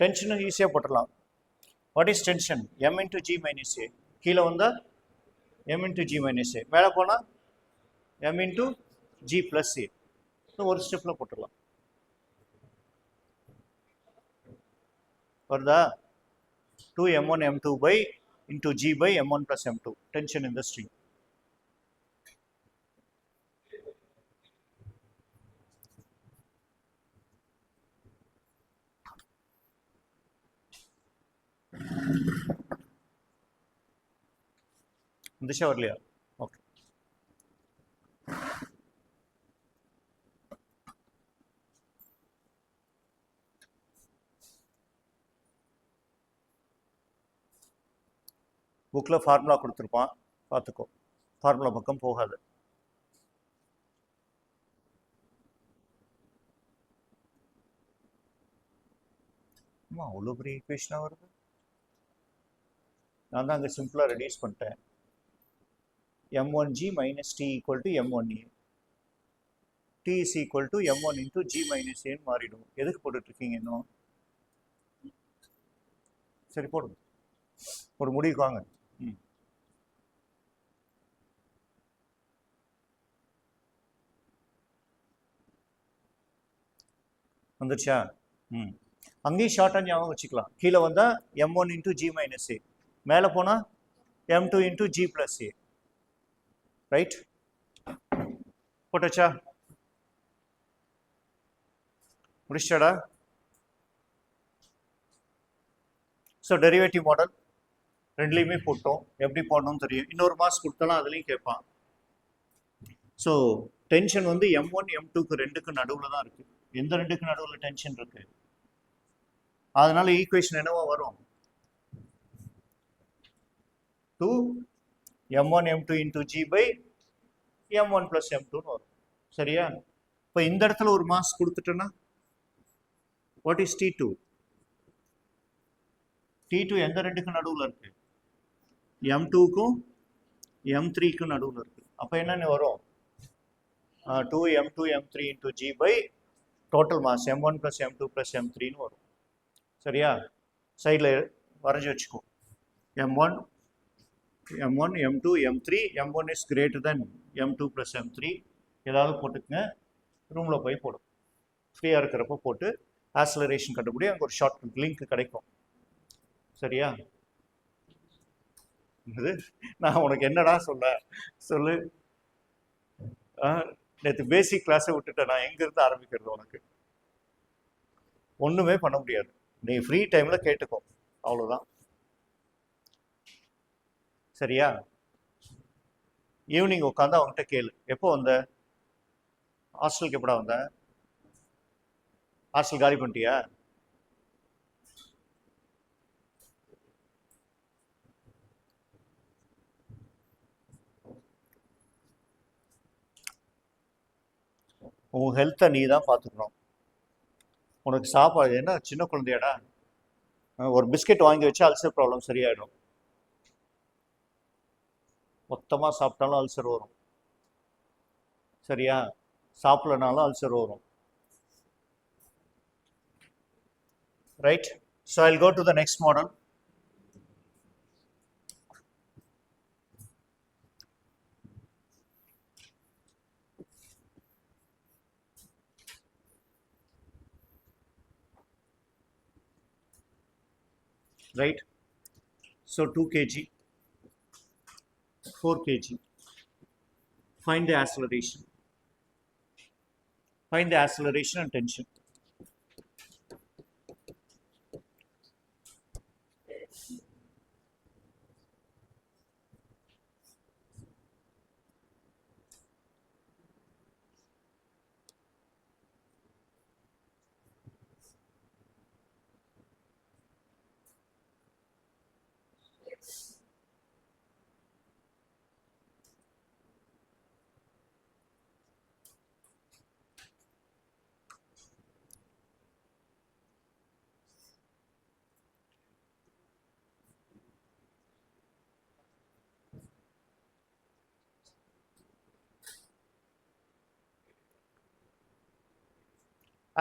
A: டென்ஷனும் ஈஸியாக போட்டுடலாம். What is tension? m × g - a. கீழே வந்தால் m × g - a, மேலே போனால் m × g + a. ஒரு ஸ்டெப்பில் போட்டுடலாம். வருதா? 2m1 m2 by into g by m1 + m2, tension in the string. வந்துச்சா வரலையா? ஓகே. புக்கில் ஃபார்முலா கொடுத்துருப்பான், பார்த்துக்கோ, ஃபார்முலா பக்கம் போகாது. அவ்வளோ பெரிய ஈக்குவேஷனாக வருது. நான் தான் அங்கே சிம்பிளாக ரெடியூஸ் பண்ணிட்டேன். m1g - t = m1a, t is equal to m1 into g minus a மாறிடும். எதுக்கு போட்டுட்ருக்கீங்க இன்னும்? சரி போடுங்க, ஒரு முடிவுக்கு வாங்க. வந்துடுச்சா? அங்கேயும் ஷார்ட்டாக ஞாபகம் வச்சுக்கலாம். கீழே வந்தால் m1 into g minus a, மேலே போனால் m2 into g plus a. Right? போட்டாச்சா? முடிச்சாடா? ஸோ டெரிவேட்டிவ் மாடல் ரெண்டுலேயுமே போட்டோம். எப்படி போடணும்னு தெரியும். இன்னொரு மார்க்ஸ் கொடுத்தாலும் அதுலேயும் கேட்பான். ஸோ டென்ஷன் வந்து m1 m2க்கு ரெண்டுக்கு நடுவில் தான் இருக்குது. எந்த ரெண்டுக்கு நடுவில் டென்ஷன் இருக்கு? அதனால ஈக்குவேஷன் என்னவா வரும்? 2 m1 m2 into g by m1 plus m2 வரும். சரியா? இப்போ இந்த இடத்துல ஒரு mass கொடுத்துட்டேன்னா what is T2? T2 எந்த ரெண்டுக்கு நடுவில் இருக்கு? m2க்கும் m3க்கும் நடுவில் இருக்கு. அப்போ என்னென்ன வரும்? 2m2 m3 into g by total mass m1 plus m2 plus m3ன்னு வரும். சரியா? சைடில் வரைஞ்சி வச்சுக்கோ. m1, m2, m3, m1 is greater than m2 plus m3. ஏதாவது போட்டுக்குங்க, ரூமில் போய் போடும். ஃப்ரீயாக இருக்கிறப்ப போட்டு ஆக்சலரேஷன் கண்டுபிடி, அங்கே ஒரு ஷார்ட் லிங்க் கிடைக்கும். சரியா? இது நான் உனக்கு என்னடா சொல்லு. நேற்று பேசிக் கிளாஸை விட்டுட்டேன். நான் எங்கேருந்து ஆரம்பிக்கிறது? உனக்கு ஒன்றுமே பண்ண முடியாது. நீ ஃப்ரீ டைமில் கேட்டுக்கோ, அவ்வளோதான். சரியா? ஈவினிங் உட்காந்து அவங்ககிட்ட கேளு, எப்போ வந்த ஹாஸ்டலுக்கு? எப்படா வந்த? ஹாஸ்டல் காலி பண்ணிட்டியா? உன் ஹெல்த்தை நீ தான் பார்த்துக்கணும். உனக்கு சாப்பாடு என்ன சின்ன குழந்தையாடா? ஒரு பிஸ்கெட் வாங்கி வச்சு அல்சர் ப்ராப்ளம் சரியாயிடும். மொத்தமாக சாப்பிட்டாலும் அல்சர் வரும். சரியா? சாப்பிடலனாலும் அல்சர் வரும். Right? So I'll go to the next model. Right? So 2 kg, 4 kg. Find the acceleration. Find the acceleration and tension.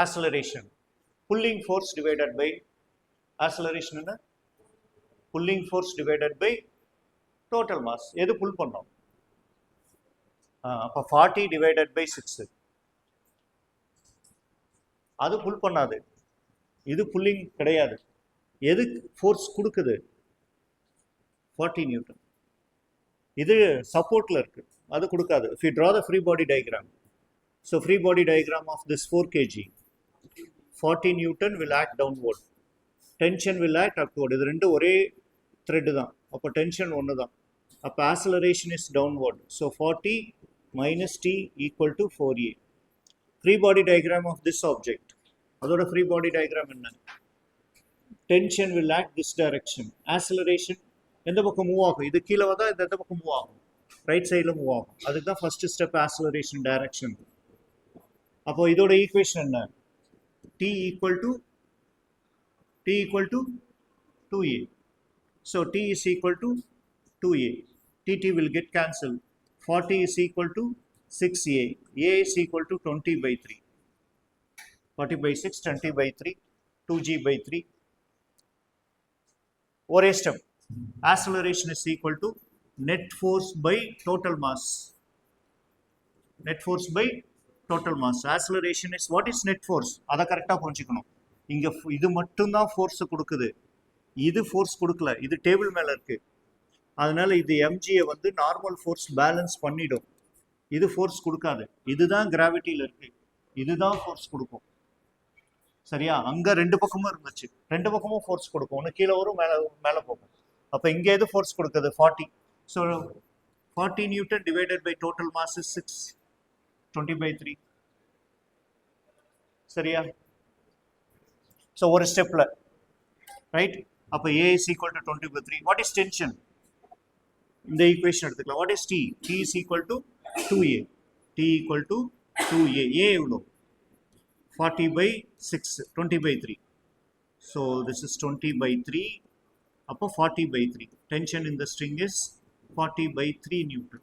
A: Acceleration, pulling force divided by acceleration என்ன? Pulling force divided by total mass. எது புல் பண்ணோம்? அப்போ 40 divided by 6. அது புல் பண்ணாது, இது pulling கிடையாது. எது force கொடுக்குது? 40 நியூட்டன். இது சப்போர்ட்ல இருக்கு, அது கொடுக்காது. If you draw the free body diagram, so free body diagram of this 4 kg, 40 Newton will act downward, tension will act upward. இது ரெண்டு ஒரே த்ரெட் தான், அப்போ டென்ஷன் ஒன்று தான். அப்போ acceleration is downward. So 40 minus t equal to 4a. Free body diagram of this object, அதோட free body diagram என்ன? Tension will act this direction. Acceleration எந்த பக்கம் மூவ் ஆகும்? இது கீழே வந்தால் இந்த எந்த பக்கம் மூவ் ஆகும்? ரைட் சைடில் மூவ் ஆகும். அதுக்கு தான் ஃபர்ஸ்ட் ஸ்டெப் ஆக்சலரேஷன் டைரக்ஷன். அப்போ இதோட ஈக்குவேஷன் என்ன? t equal to 2a. So t is equal to 2a. tt will get cancelled. 40 is equal to 6a. a is equal to 20 by 3. 40 by 6, 20 by 3, 2g by 3. ஒரே step. Acceleration is equal to net force by total mass. Net force by total mass. Acceleration is what is net force? அதை கரெக்டாக புரிஞ்சுக்கணும். இங்கே இது மட்டும்தான் ஃபோர்ஸை கொடுக்குது, இது ஃபோர்ஸ் கொடுக்கல. இது டேபிள் மேலே இருக்கு, அதனால இது எம்ஜியை வந்து நார்மல் ஃபோர்ஸ் பேலன்ஸ் பண்ணிடும். இது ஃபோர்ஸ் கொடுக்காது. இதுதான் கிராவிட்டியில் இருக்கு, இதுதான் ஃபோர்ஸ் கொடுக்கும். சரியா? அங்கே ரெண்டு பக்கமும் இருந்துச்சு, ரெண்டு பக்கமும் ஃபோர்ஸ் கொடுக்கும். ஒன்று கீழே வரும், மேலே போகும். அப்போ இங்கே எது ஃபோர்ஸ் கொடுக்குது? 40. So 40 Newton divided by total mass is 6, 20 by 3. சரியா? ஸோ ஒரு ஸ்டெப்பில் ரைட். அப்போ a is equal to 20 by 3. What is tension? இந்த ஈக்குவேஷன் எடுத்துக்கலாம். What is t? t is equal to 2a. T equal to 2a. A எவ்வளோ 40 by 6, 20 by 3. So this is 20 by 3. Upper 40 by 3. Tension in the string is 40 by 3 Newton.